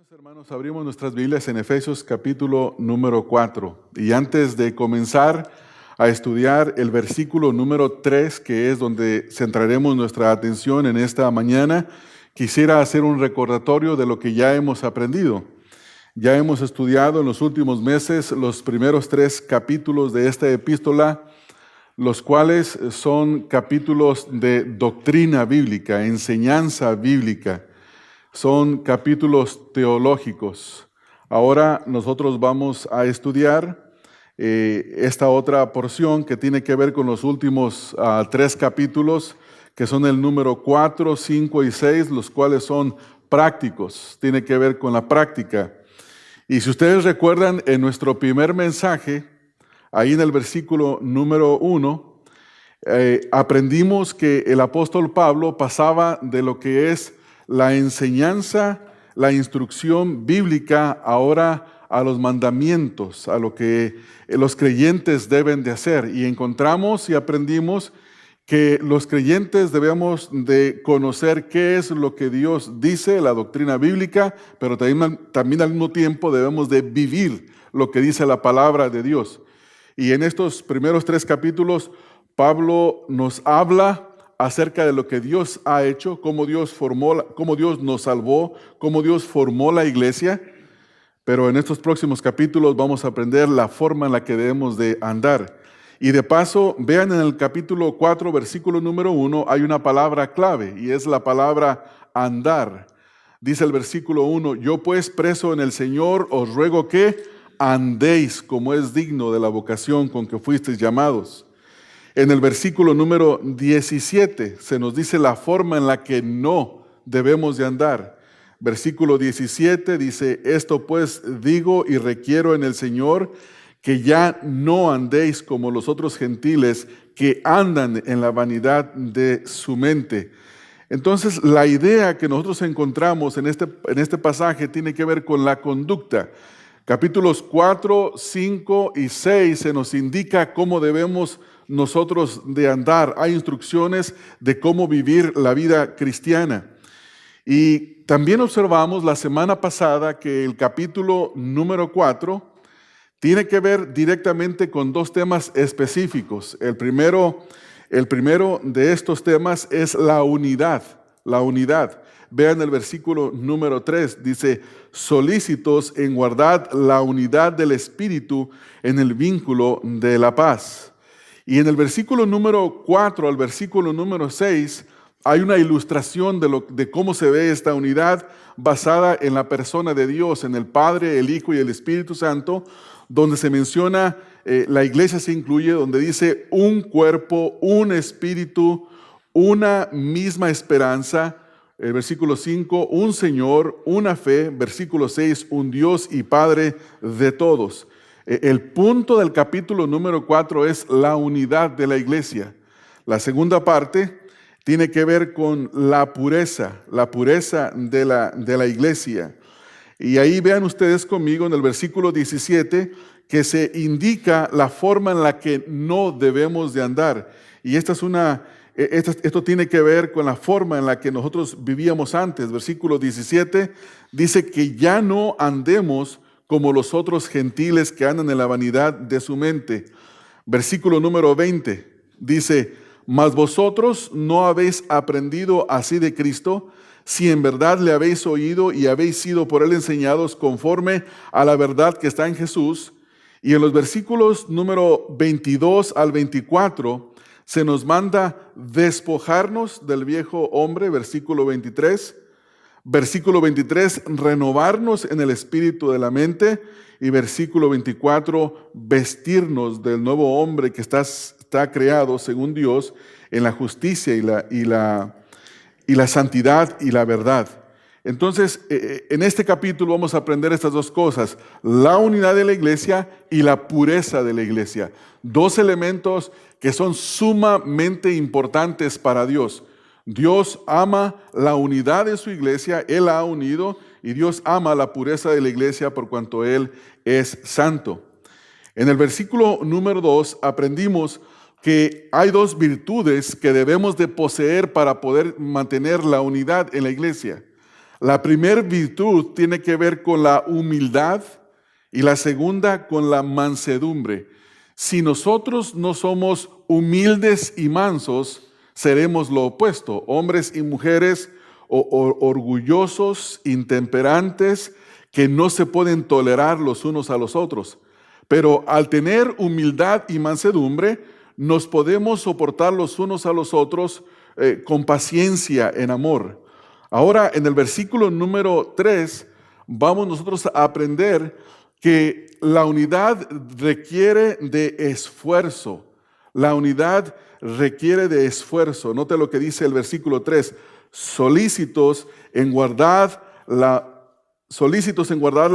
Pues, hermanos, abrimos nuestras Biblias en Efesios capítulo número 4. Y antes de comenzar a estudiar el versículo número 3, que es donde centraremos nuestra atención en esta mañana, quisiera hacer un recordatorio de lo que ya hemos aprendido. Ya hemos estudiado en los últimos meses los primeros 3 capítulos de esta epístola, los cuales son capítulos de doctrina bíblica, enseñanza bíblica. Son capítulos teológicos. Ahora nosotros vamos a estudiar esta otra porción que tiene que ver con los últimos 3 capítulos, que son el número 4, 5 y 6, los cuales son prácticos, tiene que ver con la práctica. Y si ustedes recuerdan, en nuestro primer mensaje, ahí en el versículo número 1, aprendimos que el apóstol Pablo pasaba de lo que es la enseñanza, la instrucción bíblica ahora a los mandamientos, a lo que los creyentes deben de hacer. Y encontramos y aprendimos que los creyentes debemos de conocer qué es lo que Dios dice, la doctrina bíblica, pero también al mismo tiempo debemos de vivir lo que dice la palabra de Dios. Y en estos primeros 3 capítulos, Pablo nos habla acerca de lo que Dios ha hecho, cómo Dios nos salvó, cómo Dios formó la iglesia. Pero en estos próximos capítulos vamos a aprender la forma en la que debemos de andar. Y de paso, vean en el capítulo 4, versículo número 1, hay una palabra clave y es la palabra andar. Dice el versículo 1, yo pues preso en el Señor os ruego que andéis como es digno de la vocación con que fuisteis llamados. En el versículo número 17 se nos dice la forma en la que no debemos de andar. Versículo 17 dice, esto pues digo y requiero en el Señor, que ya no andéis como los otros gentiles que andan en la vanidad de su mente. Entonces, la idea que nosotros encontramos en este pasaje tiene que ver con la conducta. Capítulos 4, 5 y 6 se nos indica cómo debemos nosotros de andar. Hay instrucciones de cómo vivir la vida cristiana. Y también observamos la semana pasada que el capítulo número 4 tiene que ver directamente con 2 temas específicos. El primero de estos temas es la unidad. La unidad. Vean el versículo número 3, dice, solícitos en guardar la unidad del Espíritu en el vínculo de la paz. Y en el versículo número 4 al versículo número 6 hay una ilustración de cómo se ve esta unidad basada en la persona de Dios, en el Padre, el Hijo y el Espíritu Santo, donde se menciona, la iglesia se incluye, donde dice un cuerpo, un espíritu, una misma esperanza. El versículo 5, un Señor, una fe. Versículo 6, un Dios y Padre de todos. El punto del capítulo número 4 es la unidad de la iglesia. La segunda parte tiene que ver con la pureza de la iglesia. Y ahí vean ustedes conmigo en el versículo 17 que se indica la forma en la que no debemos de andar. Y esto tiene que ver con la forma en la que nosotros vivíamos antes. Versículo 17 dice que ya no andemos como los otros gentiles que andan en la vanidad de su mente. Versículo número 20 dice, mas vosotros no habéis aprendido así de Cristo, si en verdad le habéis oído y habéis sido por él enseñados conforme a la verdad que está en Jesús. Y en los versículos número 22 al 24 se nos manda despojarnos del viejo hombre, versículo 23. Versículo 23, renovarnos en el espíritu de la mente. Y versículo 24, vestirnos del nuevo hombre que está creado según Dios en la justicia y la santidad y la verdad. Entonces, en este capítulo vamos a aprender estas 2 cosas, la unidad de la iglesia y la pureza de la iglesia. 2 elementos que son sumamente importantes para Dios. Dios ama la unidad de su iglesia, Él la ha unido, y Dios ama la pureza de la iglesia por cuanto Él es santo. En el versículo número 2 aprendimos que hay 2 virtudes que debemos de poseer para poder mantener la unidad en la iglesia. La primera virtud tiene que ver con la humildad y la segunda con la mansedumbre. Si nosotros no somos humildes y mansos, seremos lo opuesto, hombres y mujeres orgullosos, intemperantes, que no se pueden tolerar los unos a los otros. Pero al tener humildad y mansedumbre, nos podemos soportar los unos a los otros con paciencia, en amor. Ahora, en el versículo número 3, vamos nosotros a aprender que la unidad requiere de esfuerzo. La unidad requiere de esfuerzo. Note lo que dice el versículo 3. Solícitos en guardar la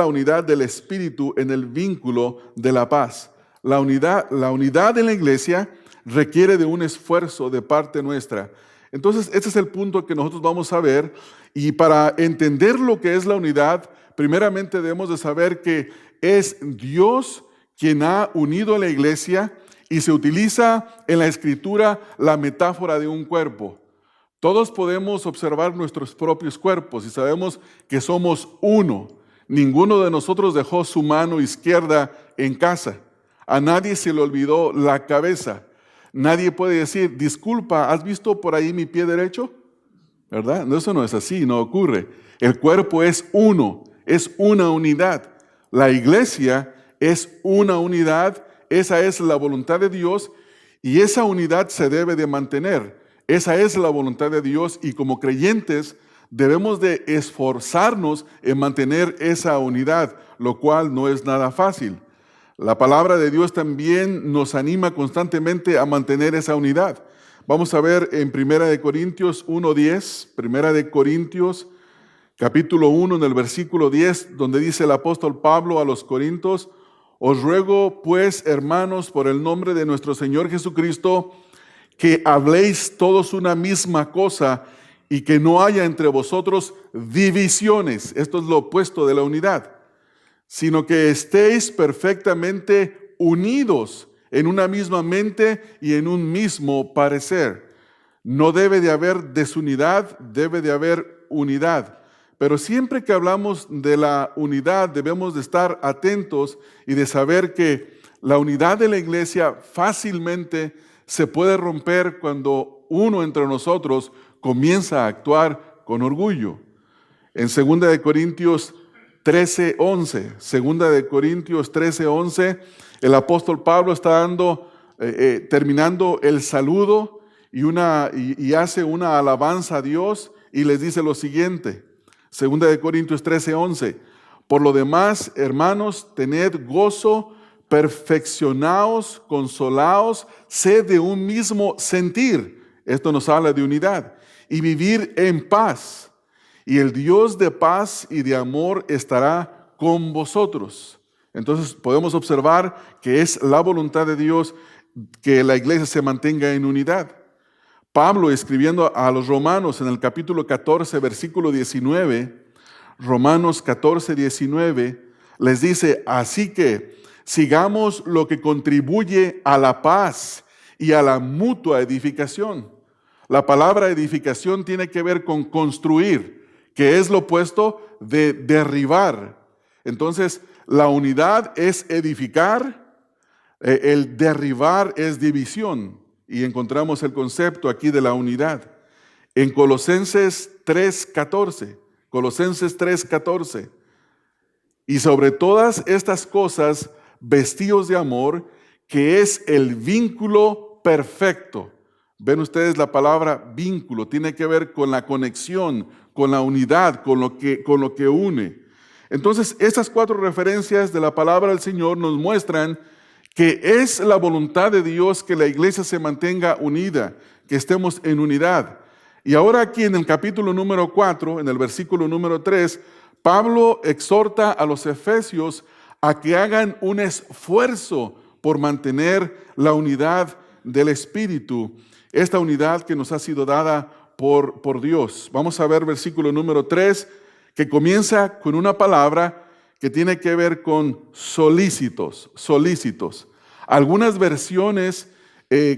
unidad del Espíritu en el vínculo de la paz. La unidad en la iglesia requiere de un esfuerzo de parte nuestra. Entonces, este es el punto que nosotros vamos a ver. Y para entender lo que es la unidad, primeramente debemos de saber que es Dios quien ha unido a la iglesia, y se utiliza en la Escritura la metáfora de un cuerpo. Todos podemos observar nuestros propios cuerpos y sabemos que somos uno. Ninguno de nosotros dejó su mano izquierda en casa. A nadie se le olvidó la cabeza. Nadie puede decir, disculpa, ¿has visto por ahí mi pie derecho? ¿Verdad? No, eso no es así, no ocurre. El cuerpo es uno, es una unidad. La iglesia es una unidad, esa es la voluntad de Dios y esa unidad se debe de mantener. Esa es la voluntad de Dios y como creyentes debemos de esforzarnos en mantener esa unidad, lo cual no es nada fácil. La palabra de Dios también nos anima constantemente a mantener esa unidad. Vamos a ver en 1 Corintios 1:10, 1 Corintios capítulo 1 en el versículo 10, donde dice el apóstol Pablo a los Corintios: os ruego pues, hermanos, por el nombre de nuestro Señor Jesucristo, que habléis todos una misma cosa y que no haya entre vosotros divisiones. Esto es lo opuesto de la unidad, sino que estéis perfectamente unidos en una misma mente y en un mismo parecer. No debe de haber desunidad, debe de haber unidad. Pero siempre que hablamos de la unidad debemos de estar atentos y de saber que la unidad de la iglesia fácilmente se puede romper cuando uno entre nosotros comienza a actuar con orgullo. En 2 Corintios 13:11, el apóstol Pablo está terminando el saludo y hace una alabanza a Dios y les dice lo siguiente. 2 Corintios 13:11, por lo demás, hermanos, tened gozo, perfeccionaos, consolaos, sed de un mismo sentir. Esto nos habla de unidad. Y vivir en paz. Y el Dios de paz y de amor estará con vosotros. Entonces podemos observar que es la voluntad de Dios que la iglesia se mantenga en unidad. Pablo, escribiendo a los romanos en el capítulo 14, versículo 19, Romanos 14, 19, les dice: así que sigamos lo que contribuye a la paz y a la mutua edificación. La palabra edificación tiene que ver con construir, que es lo opuesto de derribar. Entonces, la unidad es edificar, el derribar es división. Y encontramos el concepto aquí de la unidad. En Colosenses 3:14, y sobre todas estas cosas, vestíos de amor, que es el vínculo perfecto. Ven ustedes la palabra vínculo, tiene que ver con la conexión, con la unidad, con lo que une. Entonces, estas 4 referencias de la palabra del Señor nos muestran que es la voluntad de Dios que la iglesia se mantenga unida, que estemos en unidad. Y ahora aquí en el capítulo número 4, en el versículo número 3, Pablo exhorta a los efesios a que hagan un esfuerzo por mantener la unidad del Espíritu, esta unidad que nos ha sido dada por Dios. Vamos a ver versículo número 3, que comienza con una palabra que tiene que ver con solícitos. Algunas versiones,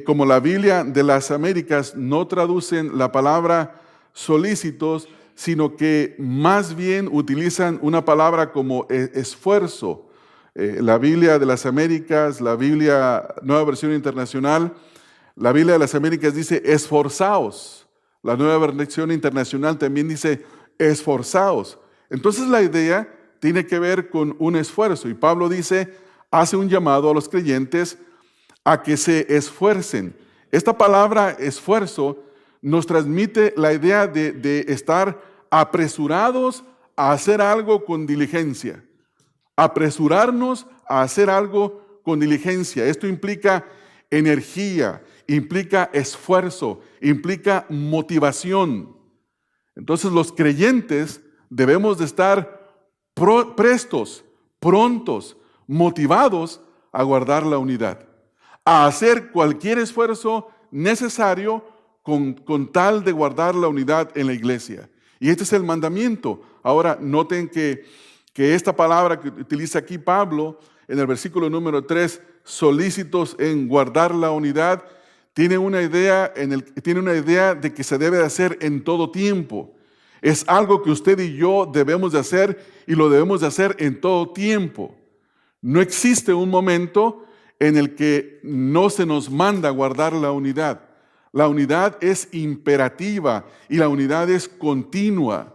como la Biblia de las Américas, no traducen la palabra solícitos, sino que más bien utilizan una palabra como esfuerzo. La Biblia de las Américas, la Biblia Nueva Versión Internacional, la Biblia de las Américas dice esforzaos. La Nueva Versión Internacional también dice esforzaos. Entonces la idea tiene que ver con un esfuerzo. Y Pablo hace un llamado a los creyentes a que se esfuercen. Esta palabra esfuerzo nos transmite la idea de estar apresurados a hacer algo con diligencia. Apresurarnos a hacer algo con diligencia. Esto implica energía, implica esfuerzo, implica motivación. Entonces los creyentes debemos de estar prestos, prontos, motivados a guardar la unidad, a hacer cualquier esfuerzo necesario con tal de guardar la unidad en la iglesia. Y este es el mandamiento. Ahora noten que esta palabra que utiliza aquí Pablo en el versículo número 3, solícitos en guardar la unidad, tiene una idea de que se debe de hacer en todo tiempo. Es algo que usted y yo debemos de hacer y lo debemos de hacer en todo tiempo. No existe un momento en el que no se nos manda guardar la unidad. La unidad es imperativa y la unidad es continua.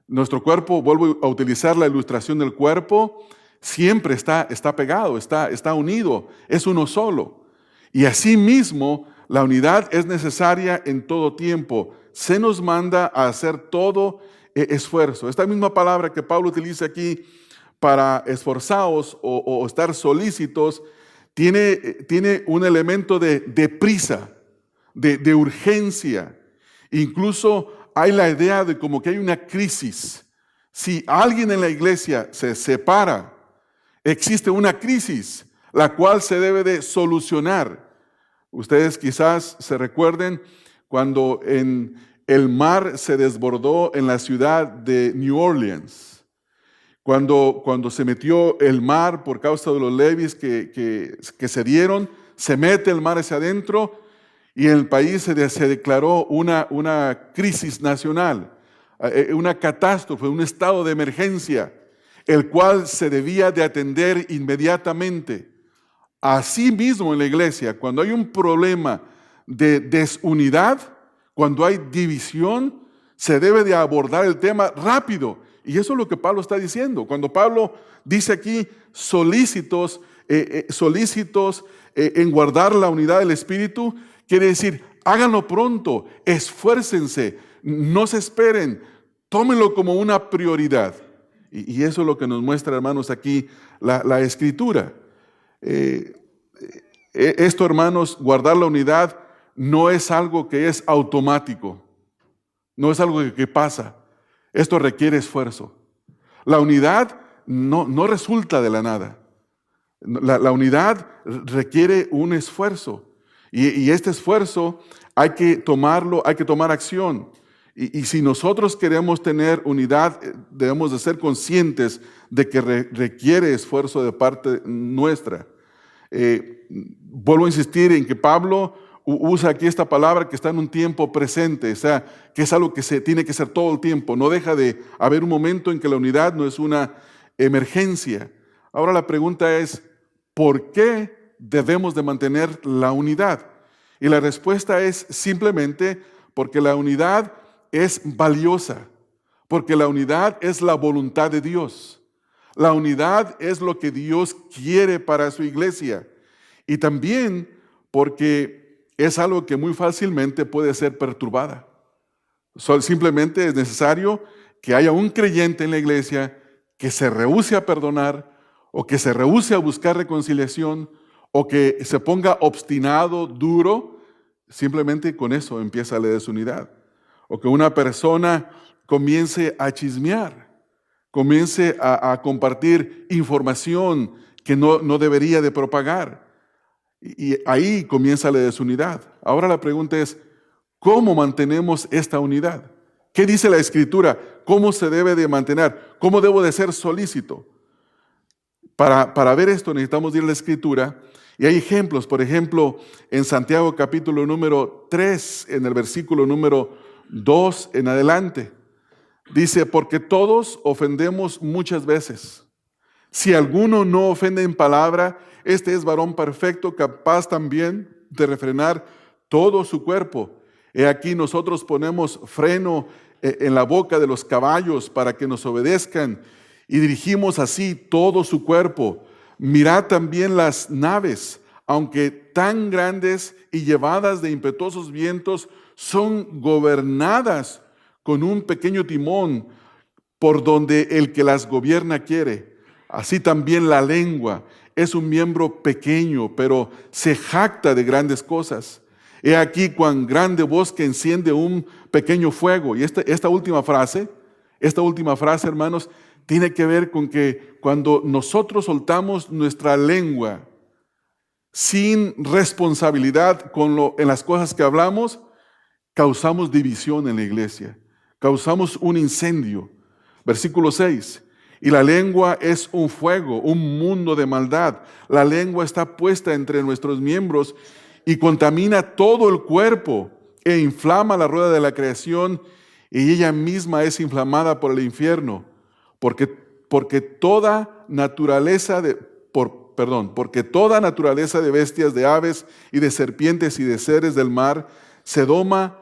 Nuestro cuerpo, vuelvo a utilizar la ilustración del cuerpo, siempre está pegado, está unido, es uno solo. Y asimismo, la unidad es necesaria en todo tiempo. Se nos manda a hacer todo esfuerzo. Esta misma palabra que Pablo utiliza aquí para esforzaos o estar solícitos, tiene un elemento de prisa, de urgencia. Incluso hay la idea de como que hay una crisis. Si alguien en la iglesia se separa, existe una crisis, la cual se debe de solucionar. Ustedes quizás se recuerden cuando el mar se desbordó en la ciudad de New Orleans. Cuando se metió el mar por causa de los levees que se dieron, se mete el mar hacia adentro y en el país se declaró una crisis nacional, una catástrofe, un estado de emergencia, el cual se debía de atender inmediatamente. Así mismo en la iglesia, cuando hay un problema de desunidad, cuando hay división, se debe de abordar el tema rápido. Y eso es lo que Pablo está diciendo. Cuando Pablo dice aquí solícitos en guardar la unidad del Espíritu, quiere decir, háganlo pronto, esfuércense, no se esperen, tómenlo como una prioridad. Y eso es lo que nos muestra, hermanos, aquí la Escritura. Esto, hermanos, guardar la unidad no es algo que es automático, no es algo que pasa. Esto requiere esfuerzo. La unidad no resulta de la nada. La unidad requiere un esfuerzo. Y este esfuerzo hay que tomarlo, hay que tomar acción. Y si nosotros queremos tener unidad, debemos de ser conscientes de que requiere esfuerzo de parte nuestra. Vuelvo a insistir en que Pablo usa aquí esta palabra que está en un tiempo presente, o sea, que es algo que se tiene que ser todo el tiempo. No deja de haber un momento en que la unidad no es una emergencia. Ahora la pregunta es, ¿por qué debemos de mantener la unidad? Y la respuesta es simplemente porque la unidad es valiosa, porque la unidad es la voluntad de Dios. La unidad es lo que Dios quiere para su iglesia. Y también porque es algo que muy fácilmente puede ser perturbada. Simplemente es necesario que haya un creyente en la iglesia que se rehúse a perdonar, o que se rehúse a buscar reconciliación, o que se ponga obstinado, duro. Simplemente con eso empieza la desunidad. O que una persona comience a chismear, comience a compartir información que no debería de propagar. Y ahí comienza la desunidad. Ahora la pregunta es, ¿cómo mantenemos esta unidad? ¿Qué dice la Escritura? ¿Cómo se debe de mantener? ¿Cómo debo de ser solícito? Para ver esto necesitamos ir a la Escritura. Y hay ejemplos, por ejemplo, en Santiago capítulo número 3, en el versículo número 2 en adelante. Dice, porque todos ofendemos muchas veces. Si alguno no ofende en palabra, este es varón perfecto, capaz también de refrenar todo su cuerpo. He aquí nosotros ponemos freno en la boca de los caballos para que nos obedezcan y dirigimos así todo su cuerpo. Mirad también las naves, aunque tan grandes y llevadas de impetuosos vientos, son gobernadas con un pequeño timón por donde el que las gobierna quiere. Así también la lengua es un miembro pequeño, pero se jacta de grandes cosas. He aquí cuán grande bosque enciende un pequeño fuego. Y esta última frase, hermanos, tiene que ver con que cuando nosotros soltamos nuestra lengua sin responsabilidad en las cosas que hablamos, causamos división en la iglesia, causamos un incendio. Versículo 6. Y la lengua es un fuego, un mundo de maldad. La lengua está puesta entre nuestros miembros y contamina todo el cuerpo e inflama la rueda de la creación, y ella misma es inflamada por el infierno, porque toda naturaleza de bestias, de aves y de serpientes y de seres del mar se doma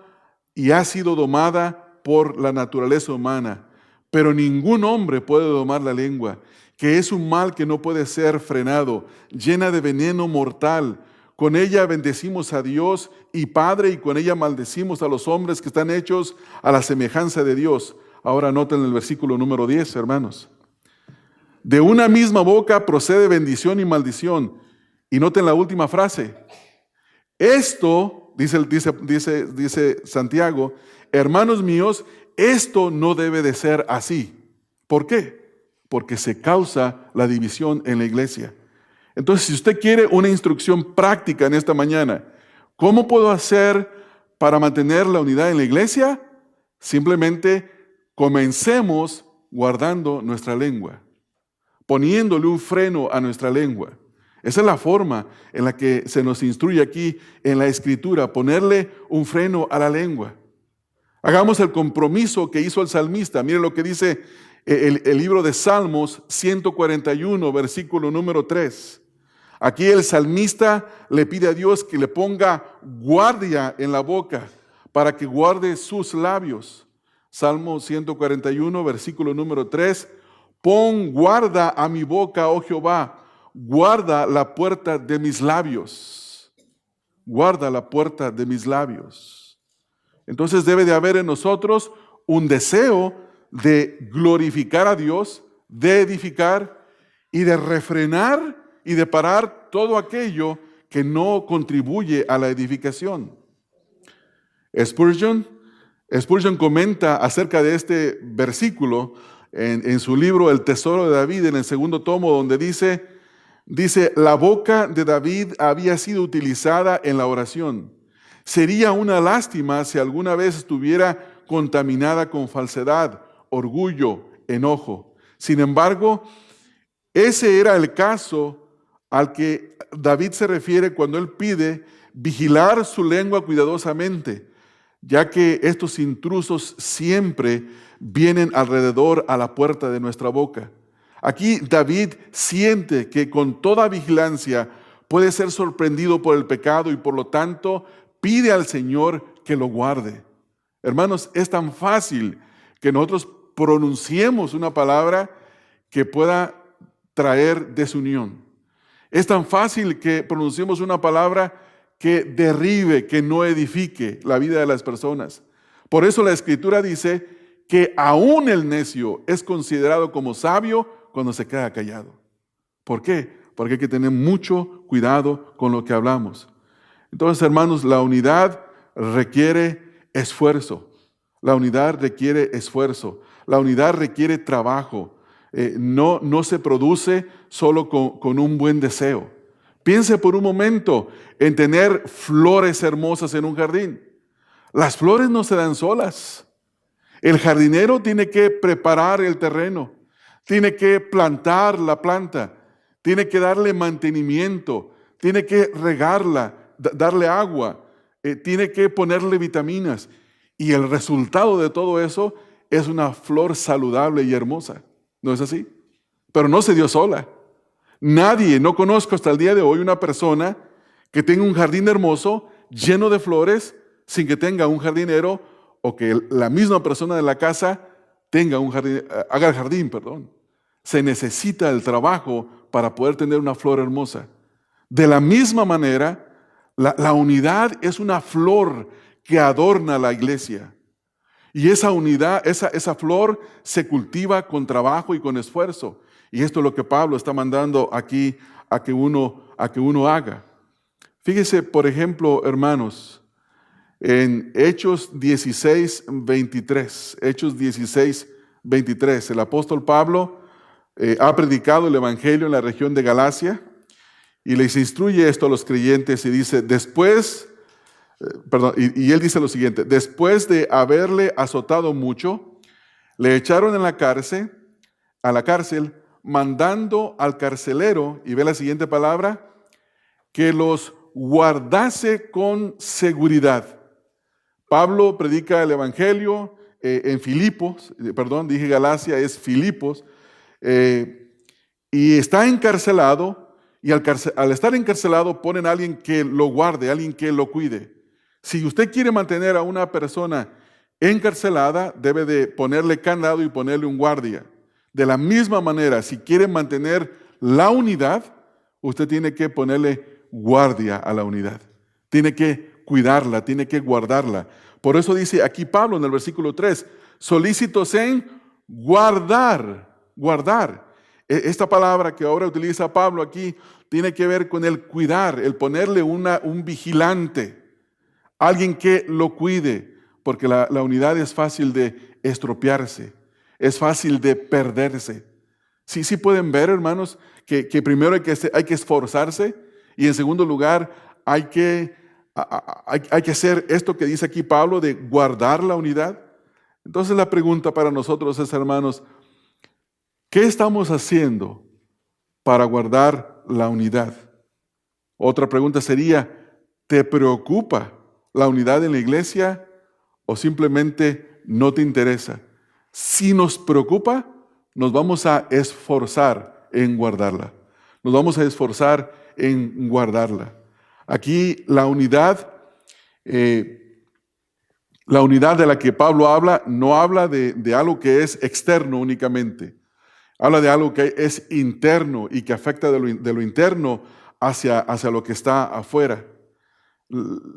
y ha sido domada por la naturaleza humana. Pero ningún hombre puede domar la lengua, que es un mal que no puede ser frenado, llena de veneno mortal. Con ella bendecimos a Dios y Padre, y con ella maldecimos a los hombres que están hechos a la semejanza de Dios. Ahora noten el versículo número 10, hermanos. De una misma boca procede bendición y maldición. Y noten la última frase. Esto, dice Santiago, hermanos míos, esto no debe de ser así. ¿Por qué? Porque se causa la división en la iglesia. Entonces, si usted quiere una instrucción práctica en esta mañana, ¿cómo puedo hacer para mantener la unidad en la iglesia? Simplemente comencemos guardando nuestra lengua, poniéndole un freno a nuestra lengua. Esa es la forma en la que se nos instruye aquí en la Escritura, ponerle un freno a la lengua. Hagamos el compromiso que hizo el salmista. Miren lo que dice el libro de Salmos 141, versículo número 3. Aquí el salmista le pide a Dios que le ponga guardia en la boca para que guarde sus labios. Salmo 141, versículo número 3. Pon guarda a mi boca, oh Jehová, guarda la puerta de mis labios. Guarda la puerta de mis labios. Entonces debe de haber en nosotros un deseo de glorificar a Dios, de edificar y de refrenar y de parar todo aquello que no contribuye a la edificación. Spurgeon comenta acerca de este versículo en su libro El Tesoro de David, en el segundo tomo, donde dice, la boca de David había sido utilizada en la oración. Sería una lástima si alguna vez estuviera contaminada con falsedad, orgullo, enojo. Sin embargo, ese era el caso al que David se refiere cuando él pide vigilar su lengua cuidadosamente, ya que estos intrusos siempre vienen alrededor a la puerta de nuestra boca. Aquí David siente que con toda vigilancia puede ser sorprendido por el pecado y por lo tanto pide al Señor que lo guarde. Hermanos, es tan fácil que nosotros pronunciemos una palabra que pueda traer desunión. Es tan fácil que pronunciemos una palabra que derribe, que no edifique la vida de las personas. Por eso la Escritura dice que aún el necio es considerado como sabio cuando se queda callado. ¿Por qué? Porque hay que tener mucho cuidado con lo que hablamos. Entonces, hermanos, la unidad requiere esfuerzo. La unidad requiere esfuerzo. La unidad requiere trabajo. No se produce solo con un buen deseo. Piense por un momento en tener flores hermosas en un jardín. Las flores no se dan solas. El jardinero tiene que preparar el terreno, tiene que plantar la planta, tiene que darle mantenimiento, tiene que regarla, darle agua, tiene que ponerle vitaminas. Y el resultado de todo eso es una flor saludable y hermosa. ¿No es así? Pero no se dio sola. Nadie, no conozco hasta el día de hoy una persona que tenga un jardín hermoso, lleno de flores, sin que tenga un jardinero, o que la misma persona de la casa tenga un jardín, haga el jardín, perdón. Se necesita el trabajo para poder tener una flor hermosa. De la misma manera, la unidad es una flor que adorna la iglesia. Y esa unidad, esa flor se cultiva con trabajo y con esfuerzo. Y esto es lo que Pablo está mandando aquí a que uno haga. Fíjese, por ejemplo, hermanos, en Hechos 16, 23. Hechos 16, 23. El apóstol Pablo ha predicado el evangelio en la región de Galacia y les instruye esto a los creyentes y dice, y él dice lo siguiente: después de haberle azotado mucho, le echaron a la cárcel, mandando al carcelero, y ve la siguiente palabra, que los guardase con seguridad. Pablo predica el evangelio en Filipos, dije Galacia, es Filipos, y está encarcelado, y al estar encarcelado ponen a alguien que lo guarde, alguien que lo cuide. Si usted quiere mantener a una persona encarcelada, debe de ponerle candado y ponerle un guardia. De la misma manera, si quiere mantener la unidad, usted tiene que ponerle guardia a la unidad. Tiene que cuidarla, tiene que guardarla. Por eso dice aquí Pablo en el versículo 3, solícitos en guardar. Esta palabra que ahora utiliza Pablo aquí tiene que ver con el cuidar, el ponerle un vigilante, alguien que lo cuide, porque la unidad es fácil de estropearse, es fácil de perderse. Sí pueden ver, hermanos, que primero hay que esforzarse y en segundo lugar hay que hacer esto que dice aquí Pablo de guardar la unidad. Entonces la pregunta para nosotros es, hermanos, ¿qué estamos haciendo para guardar la unidad? Otra pregunta sería, ¿te preocupa la unidad en la iglesia o simplemente no te interesa? Si nos preocupa, nos vamos a esforzar en guardarla. Nos vamos a esforzar en guardarla. Aquí la unidad de la que Pablo habla, no habla de algo que es externo únicamente. Habla de algo que es interno y que afecta de lo interno hacia lo que está afuera.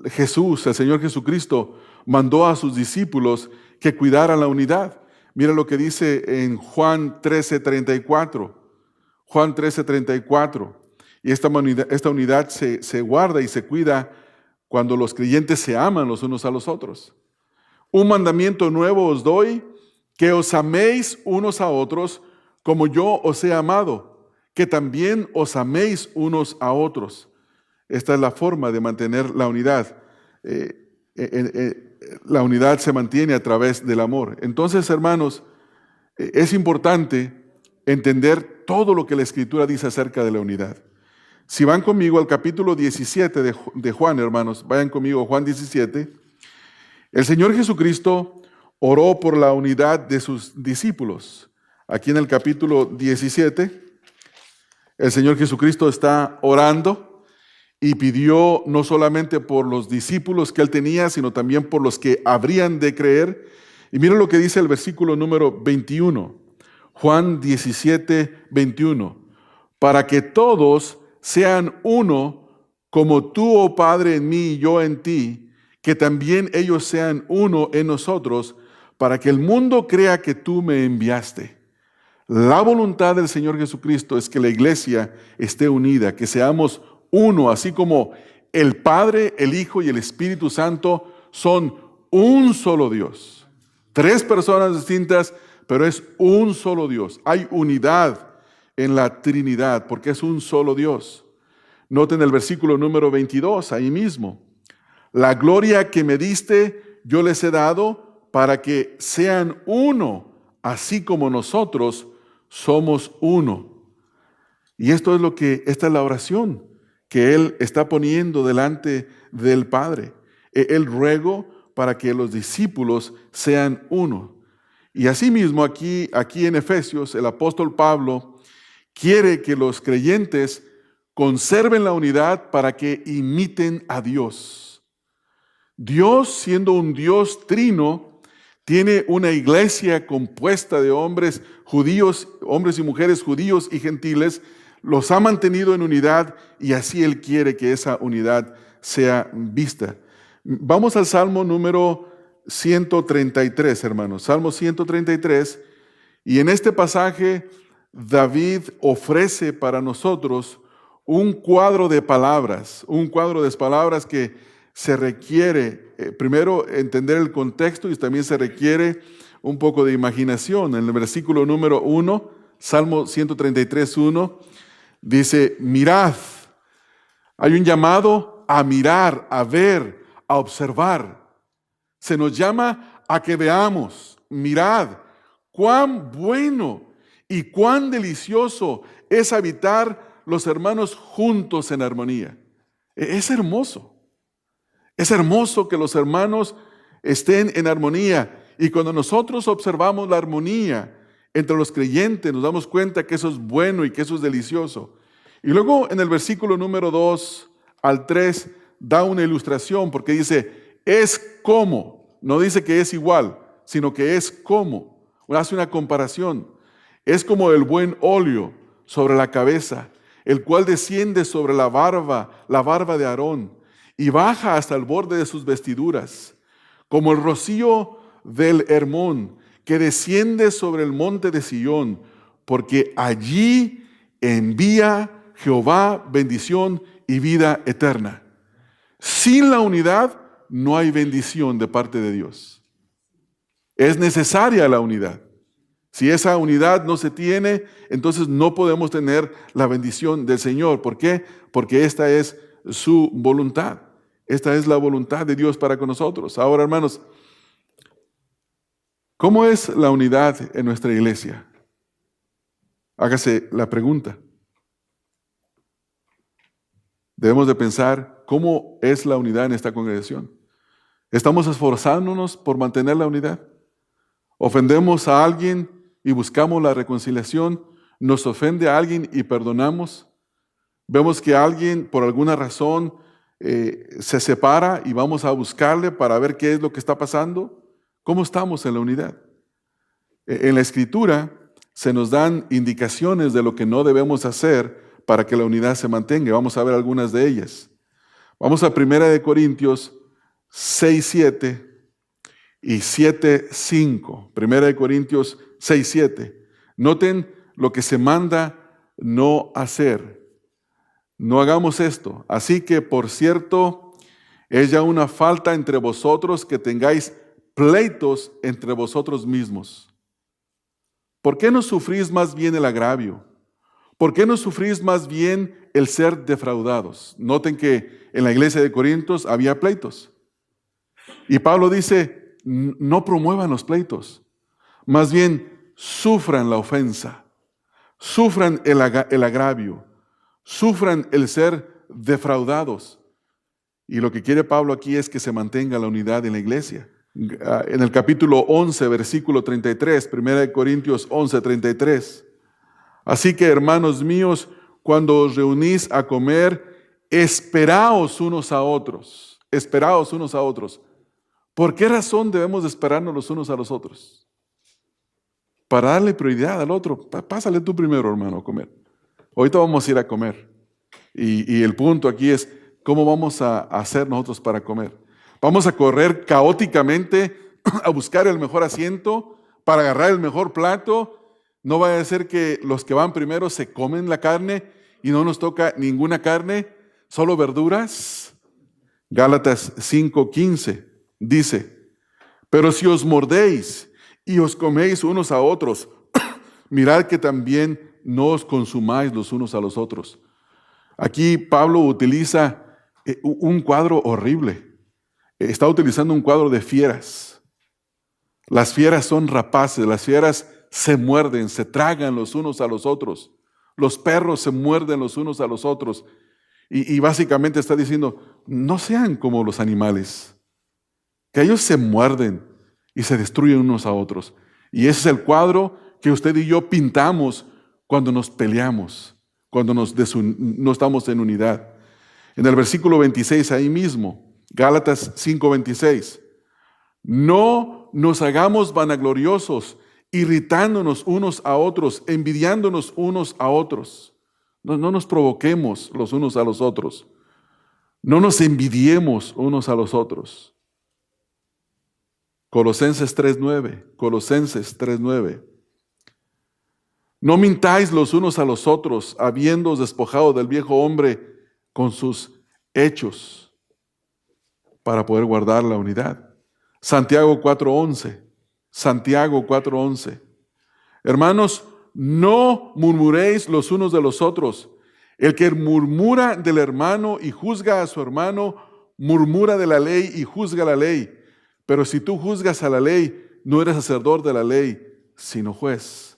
Jesús, el Señor Jesucristo, mandó a sus discípulos que cuidaran la unidad. Mira lo que dice en Juan 13:34. Juan 13:34. Y esta unidad se guarda y se cuida cuando los creyentes se aman los unos a los otros. Un mandamiento nuevo os doy, que os améis unos a otros como yo os he amado, que también os améis unos a otros. Esta es la forma de mantener la unidad. La unidad se mantiene a través del amor. Entonces, hermanos, es importante entender todo lo que la Escritura dice acerca de la unidad. Si van conmigo al capítulo 17 de Juan, hermanos, vayan conmigo a Juan 17. El Señor Jesucristo oró por la unidad de sus discípulos. Aquí en el capítulo 17, el Señor Jesucristo está orando y pidió no solamente por los discípulos que Él tenía, sino también por los que habrían de creer. Y miren lo que dice el versículo número 21. Juan 17, 21. Para que todos sean uno, como tú, oh Padre, en mí y yo en ti, que también ellos sean uno en nosotros, para que el mundo crea que tú me enviaste. La voluntad del Señor Jesucristo es que la iglesia esté unida, que seamos uno, así como el Padre, el Hijo y el Espíritu Santo son un solo Dios. Tres personas distintas, pero es un solo Dios. Hay unidad en la Trinidad, porque es un solo Dios. Noten el versículo número 22, ahí mismo. La gloria que me diste, yo les he dado para que sean uno, así como nosotros somos uno. Y esta es la oración que Él está poniendo delante del Padre. Él ruego para que los discípulos sean uno. Y asimismo aquí en Efesios, el apóstol Pablo quiere que los creyentes conserven la unidad para que imiten a Dios. Dios, siendo un Dios trino, tiene una iglesia compuesta de hombres judíos, hombres y mujeres judíos y gentiles, los ha mantenido en unidad y así Él quiere que esa unidad sea vista. Vamos al Salmo número 133, hermanos. Salmo 133, y en este pasaje David ofrece para nosotros un cuadro de palabras que se requiere, primero, entender el contexto y también se requiere un poco de imaginación. En el versículo número 1, Salmo 133, 1, dice, mirad. Hay un llamado a mirar, a ver, a observar. Se nos llama a que veamos, mirad, cuán bueno y cuán delicioso es habitar los hermanos juntos en armonía. Es hermoso. Es hermoso que los hermanos estén en armonía. Y cuando nosotros observamos la armonía entre los creyentes, nos damos cuenta que eso es bueno y que eso es delicioso. Y luego en el versículo número 2 al 3 da una ilustración porque dice, es como, no dice que es igual, sino que es como. Hace una comparación. Es como el buen óleo sobre la cabeza, el cual desciende sobre la barba de Aarón, y baja hasta el borde de sus vestiduras, como el rocío del Hermón, que desciende sobre el monte de Sión, porque allí envía Jehová bendición y vida eterna. Sin la unidad no hay bendición de parte de Dios. Es necesaria la unidad. Si esa unidad no se tiene, entonces no podemos tener la bendición del Señor. ¿Por qué? Porque esta es su voluntad. Esta es la voluntad de Dios para con nosotros. Ahora, hermanos, ¿cómo es la unidad en nuestra iglesia? Hágase la pregunta. Debemos de pensar cómo es la unidad en esta congregación. ¿Estamos esforzándonos por mantener la unidad? ¿Ofendemos a alguien y buscamos la reconciliación? ¿Nos ofende a alguien y perdonamos? ¿Vemos que alguien por alguna razón se separa y vamos a buscarle para ver qué es lo que está pasando? ¿Cómo estamos en la unidad? En la Escritura se nos dan indicaciones de lo que no debemos hacer para que la unidad se mantenga. Vamos a ver algunas de ellas. Vamos a 1 Corintios 6:7 y 7:5. 1 Corintios 6:7. Noten lo que se manda no hacer. No hagamos esto. Así que, por cierto, es ya una falta entre vosotros que tengáis pleitos entre vosotros mismos. ¿Por qué no sufrís más bien el agravio? ¿Por qué no sufrís más bien el ser defraudados? Noten que en la iglesia de Corintios había pleitos. Y Pablo dice, no promuevan los pleitos. Más bien, sufran la ofensa. Sufran el agravio. Sufran el ser defraudados. Y lo que quiere Pablo aquí es que se mantenga la unidad en la iglesia. En el capítulo 11, versículo 33, 1 Corintios 11, 33. Así que, hermanos míos, cuando os reunís a comer, esperaos unos a otros. Esperaos unos a otros. ¿Por qué razón debemos esperarnos los unos a los otros? Para darle prioridad al otro. Pásale tú primero, hermano, a comer. Ahorita vamos a ir a comer. Y el punto aquí es, ¿cómo vamos a hacer nosotros para comer? ¿Vamos a correr caóticamente a buscar el mejor asiento para agarrar el mejor plato? No vaya a ser que los que van primero se comen la carne y no nos toca ninguna carne, solo verduras. Gálatas 5:15 dice, pero si os mordéis y os coméis unos a otros, mirad que también no os consumáis los unos a los otros. Aquí Pablo utiliza un cuadro horrible. Está utilizando un cuadro de fieras. Las fieras son rapaces, las fieras se muerden, se tragan los unos a los otros. Los perros se muerden los unos a los otros. Y básicamente está diciendo, no sean como los animales, que ellos se muerden y se destruyen unos a otros. Y ese es el cuadro que usted y yo pintamos cuando nos peleamos, cuando no estamos en unidad. En el versículo 26, ahí mismo, Gálatas 5:26, no nos hagamos vanagloriosos, irritándonos unos a otros, envidiándonos unos a otros. No nos provoquemos los unos a los otros. No nos envidiemos unos a los otros. Colosenses 3:9. No mintáis los unos a los otros, habiéndoos despojado del viejo hombre con sus hechos, para poder guardar la unidad. Santiago 4:11. Hermanos, no murmuréis los unos de los otros. El que murmura del hermano y juzga a su hermano, murmura de la ley y juzga la ley. Pero si tú juzgas a la ley, no eres hacedor de la ley, sino juez.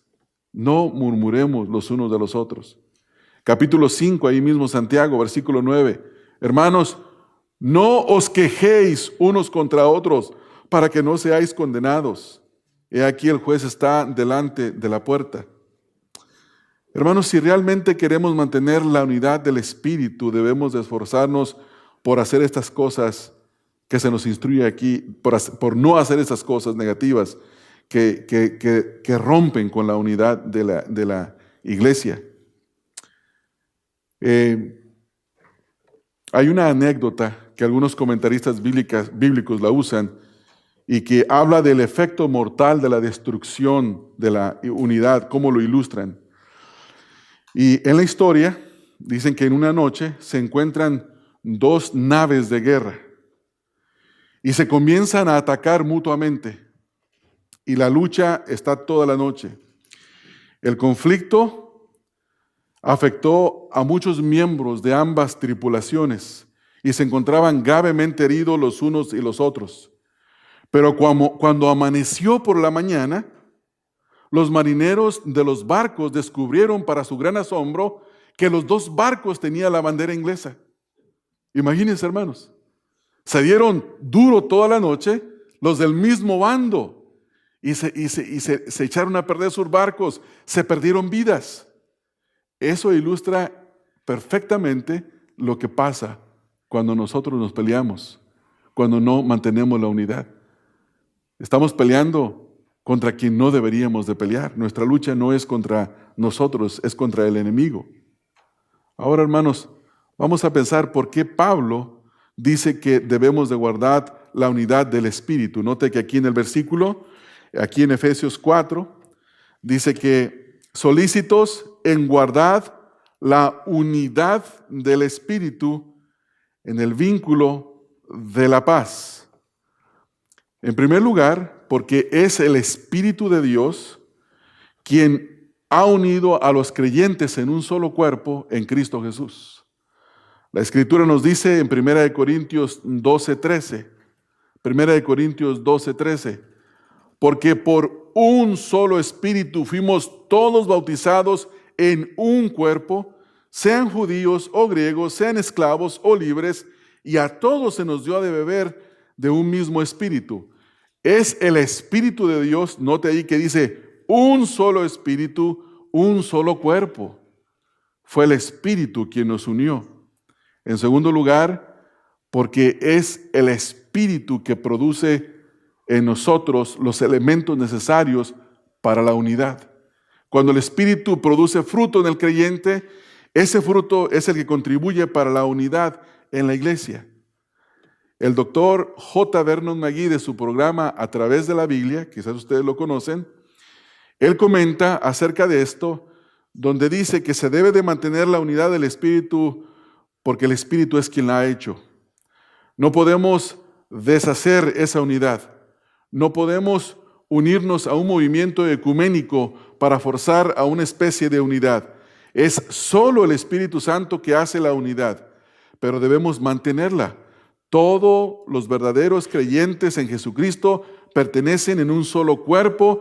No murmuremos los unos de los otros. Capítulo 5, ahí mismo Santiago, versículo 9. Hermanos, no os quejéis unos contra otros, para que no seáis condenados. He aquí el juez está delante de la puerta. Hermanos, si realmente queremos mantener la unidad del Espíritu, debemos de esforzarnos por hacer estas cosas que se nos instruye aquí, por no hacer estas cosas negativas que rompen con la unidad de la iglesia. Hay una anécdota que algunos comentaristas bíblicos la usan y que habla del efecto mortal de la destrucción de la unidad, cómo lo ilustran. Y en la historia dicen que en una noche se encuentran dos naves de guerra y se comienzan a atacar mutuamente y la lucha está toda la noche. El conflicto afectó a muchos miembros de ambas tripulaciones y se encontraban gravemente heridos los unos y los otros. Pero cuando amaneció por la mañana, los marineros de los barcos descubrieron para su gran asombro que los dos barcos tenían la bandera inglesa. Imagínense, hermanos, se dieron duro toda la noche los del mismo bando y se echaron a perder sus barcos, se perdieron vidas. Eso ilustra perfectamente lo que pasa cuando nosotros nos peleamos, cuando no mantenemos la unidad. Estamos peleando contra quien no deberíamos de pelear. Nuestra lucha no es contra nosotros, es contra el enemigo. Ahora, hermanos, vamos a pensar por qué Pablo dice que debemos de guardar la unidad del Espíritu. Note que aquí en el versículo, aquí en Efesios 4, dice que solícitos en guardar la unidad del Espíritu en el vínculo de la paz. En primer lugar, porque es el Espíritu de Dios quien ha unido a los creyentes en un solo cuerpo en Cristo Jesús. La Escritura nos dice en 1 Corintios 12:13, 1 Corintios 12:13, porque por un solo Espíritu fuimos todos bautizados en un cuerpo, sean judíos o griegos, sean esclavos o libres, y a todos se nos dio de beber de un mismo Espíritu. Es el Espíritu de Dios, note ahí que dice, un solo Espíritu, un solo cuerpo. Fue el Espíritu quien nos unió. En segundo lugar, porque es el Espíritu que produce en nosotros los elementos necesarios para la unidad. Cuando el Espíritu produce fruto en el creyente, ese fruto es el que contribuye para la unidad en la iglesia. El doctor J. Vernon McGee, de su programa A Través de la Biblia, quizás ustedes lo conocen, él comenta acerca de esto, donde dice que se debe de mantener la unidad del Espíritu porque el Espíritu es quien la ha hecho. No podemos deshacer esa unidad. No podemos unirnos a un movimiento ecuménico para forzar a una especie de unidad. Es solo el Espíritu Santo que hace la unidad, pero debemos mantenerla. Todos los verdaderos creyentes en Jesucristo pertenecen en un solo cuerpo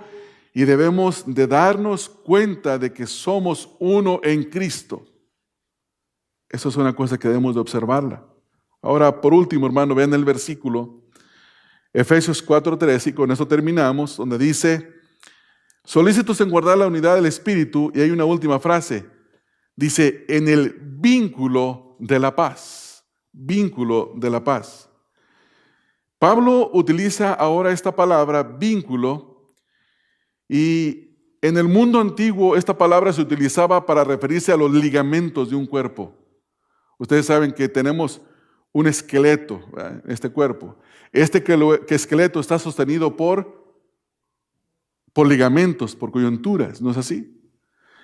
y debemos de darnos cuenta de que somos uno en Cristo. Eso es una cosa que debemos de observarla. Ahora, por último, hermano, vean el versículo, Efesios 4:13, y con eso terminamos, donde dice, Solícitos en guardar la unidad del Espíritu, y hay una última frase. Dice, en el vínculo de la paz. Vínculo de la paz. Pablo utiliza ahora esta palabra, vínculo, y en el mundo antiguo esta palabra se utilizaba para referirse a los ligamentos de un cuerpo. Ustedes saben que tenemos un esqueleto en este cuerpo. Este esqueleto está sostenido por ligamentos, por coyunturas, ¿no es así?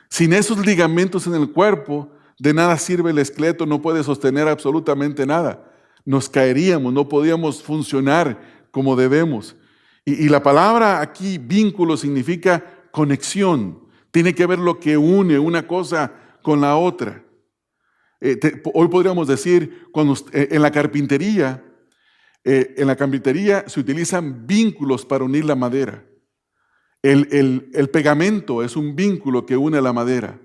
Sin esos ligamentos en el cuerpo, de nada sirve el esqueleto, no puede sostener absolutamente nada. Nos caeríamos, no podíamos funcionar como debemos. Y la palabra aquí, vínculo, significa conexión. Tiene que ver lo que une una cosa con la otra. Hoy podríamos decir, en la carpintería se utilizan vínculos para unir la madera. El pegamento es un vínculo que une la madera.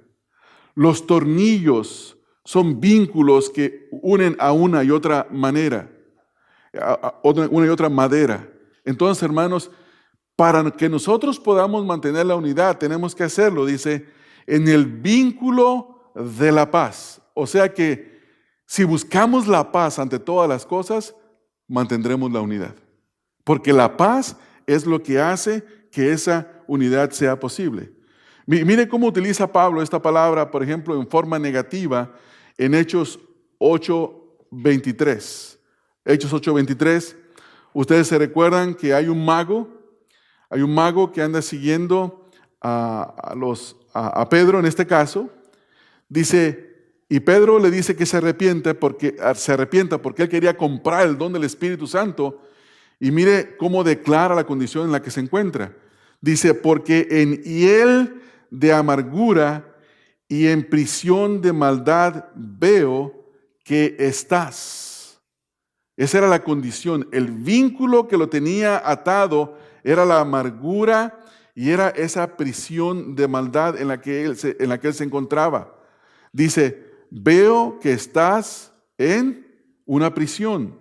Los tornillos son vínculos que unen a una y otra manera, una y otra madera. Entonces, hermanos, para que nosotros podamos mantener la unidad, tenemos que hacerlo, dice, en el vínculo de la paz. O sea que si buscamos la paz ante todas las cosas, mantendremos la unidad. Porque la paz es lo que hace que esa unidad sea posible. Mire cómo utiliza Pablo esta palabra, por ejemplo, en forma negativa en Hechos 8:23. Hechos 8:23, ustedes se recuerdan que hay un mago que anda siguiendo a Pedro en este caso. Dice, y Pedro le dice que se arrepienta porque él quería comprar el don del Espíritu Santo. Y mire cómo declara la condición en la que se encuentra. Dice, porque en hiel de amargura y en prisión de maldad veo que estás. Esa era la condición. El vínculo que lo tenía atado era la amargura y era esa prisión de maldad en la que él se encontraba. Dice, veo que estás en una prisión.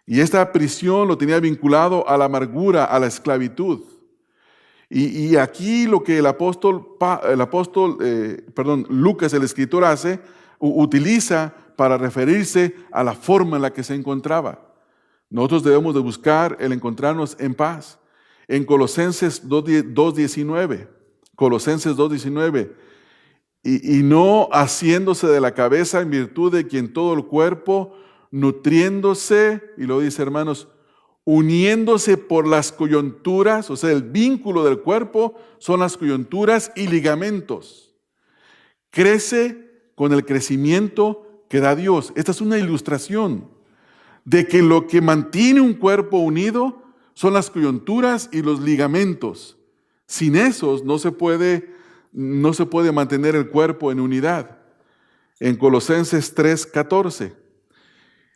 Y esta prisión lo tenía vinculado a la amargura, a la esclavitud. Y aquí lo que Lucas, el escritor, utiliza para referirse a la forma en la que se encontraba. Nosotros debemos de buscar el encontrarnos en paz. En Colosenses 2:19, Colosenses 2:19, y no haciéndose de la cabeza en virtud de quien todo el cuerpo, nutriéndose, y lo dice, hermanos, uniéndose por las coyunturas, o sea, el vínculo del cuerpo son las coyunturas y ligamentos. Crece con el crecimiento que da Dios. Esta es una ilustración de que lo que mantiene un cuerpo unido son las coyunturas y los ligamentos. Sin esos no se puede mantener el cuerpo en unidad. En Colosenses 3:14,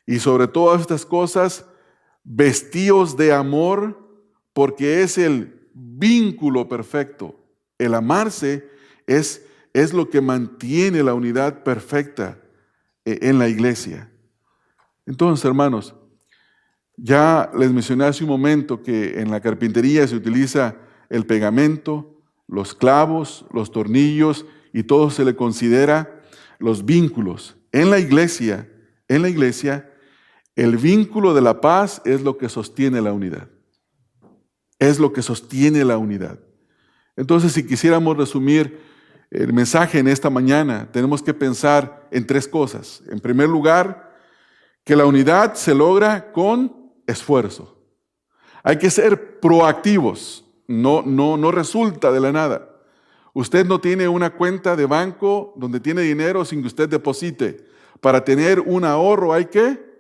y sobre todas estas cosas, vestíos de amor, porque es el vínculo perfecto. El amarse es lo que mantiene la unidad perfecta en la iglesia. Entonces, hermanos, ya les mencioné hace un momento que en la carpintería se utiliza el pegamento, los clavos, los tornillos, y todo se le considera los vínculos. En la iglesia, el vínculo de la paz es lo que sostiene la unidad. Es lo que sostiene la unidad. Entonces, si quisiéramos resumir el mensaje en esta mañana, tenemos que pensar en tres cosas. En primer lugar, que la unidad se logra con esfuerzo. Hay que ser proactivos. No resulta de la nada. Usted no tiene una cuenta de banco donde tiene dinero sin que usted deposite. Para tener un ahorro hay que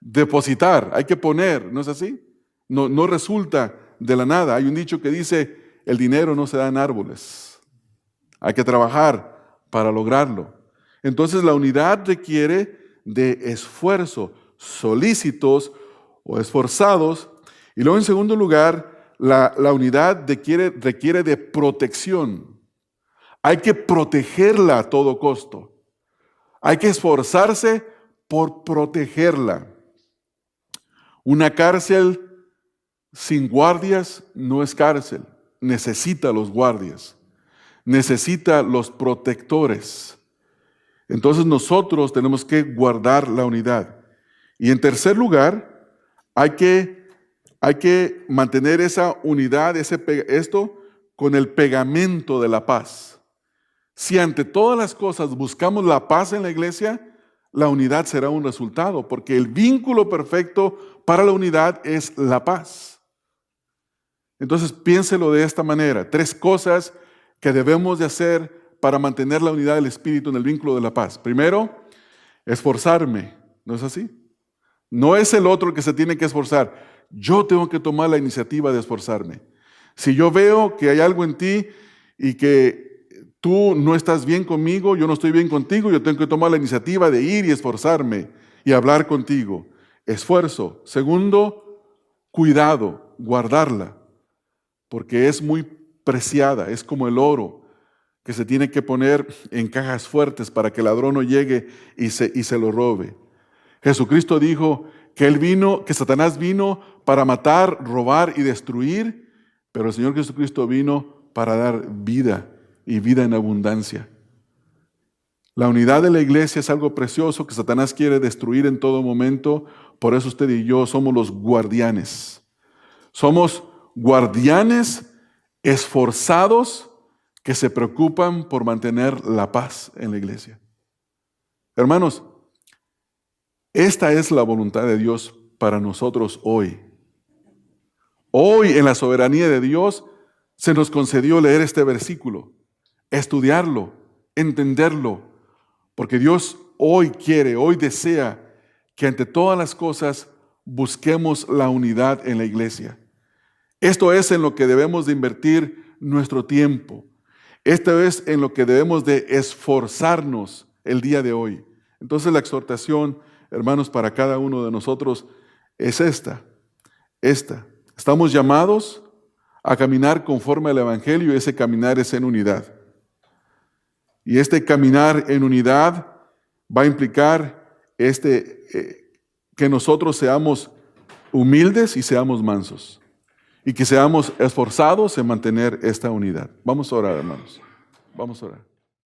depositar, hay que poner, ¿no es así? No resulta de la nada. Hay un dicho que dice, el dinero no se da en árboles. Hay que trabajar para lograrlo. Entonces la unidad requiere de esfuerzo, solícitos o esforzados. Y luego, en segundo lugar, la unidad requiere de protección. Hay que protegerla a todo costo. Hay que esforzarse por protegerla. Una cárcel sin guardias no es cárcel. necesita los guardias, necesita los protectores. Entonces nosotros tenemos que guardar la unidad. Y en tercer lugar, hay que mantener esa unidad, esto con el pegamento de la paz. Si ante todas las cosas buscamos la paz en la iglesia, la unidad será un resultado, porque el vínculo perfecto para la unidad es la paz. Entonces piénselo de esta manera: 3 cosas que debemos de hacer para mantener la unidad del Espíritu en el vínculo de la paz. Primero, esforzarme. ¿No es así? No es el otro el que se tiene que esforzar. Yo tengo que tomar la iniciativa de esforzarme. Si yo veo que hay algo en ti y que tú no estás bien conmigo, yo no estoy bien contigo, yo tengo que tomar la iniciativa de ir y esforzarme y hablar contigo. Esfuerzo. Segundo, cuidado, guardarla, porque es muy preciada, es como el oro que se tiene que poner en cajas fuertes para que el ladrón no llegue y se lo robe. Jesucristo dijo que Satanás vino para matar, robar y destruir, pero el Señor Jesucristo vino para dar vida y vida en abundancia. La unidad de la iglesia es algo precioso que Satanás quiere destruir en todo momento. Por eso usted y yo somos los guardianes. Somos guardianes esforzados que se preocupan por mantener la paz en la iglesia. Hermanos, esta es la voluntad de Dios para nosotros hoy. Hoy, en la soberanía de Dios, se nos concedió leer este versículo, estudiarlo, entenderlo, porque Dios hoy desea que ante todas las cosas busquemos la unidad en la iglesia. Esto es en lo que debemos de invertir nuestro tiempo. Esto es en lo que debemos de esforzarnos el día de hoy. Entonces la exhortación, hermanos, para cada uno de nosotros es esta. Estamos llamados a caminar conforme al Evangelio, y ese caminar es en unidad. Y este caminar en unidad va a implicar que nosotros seamos humildes y seamos mansos, y que seamos esforzados en mantener esta unidad. Vamos a orar, hermanos. Vamos a orar.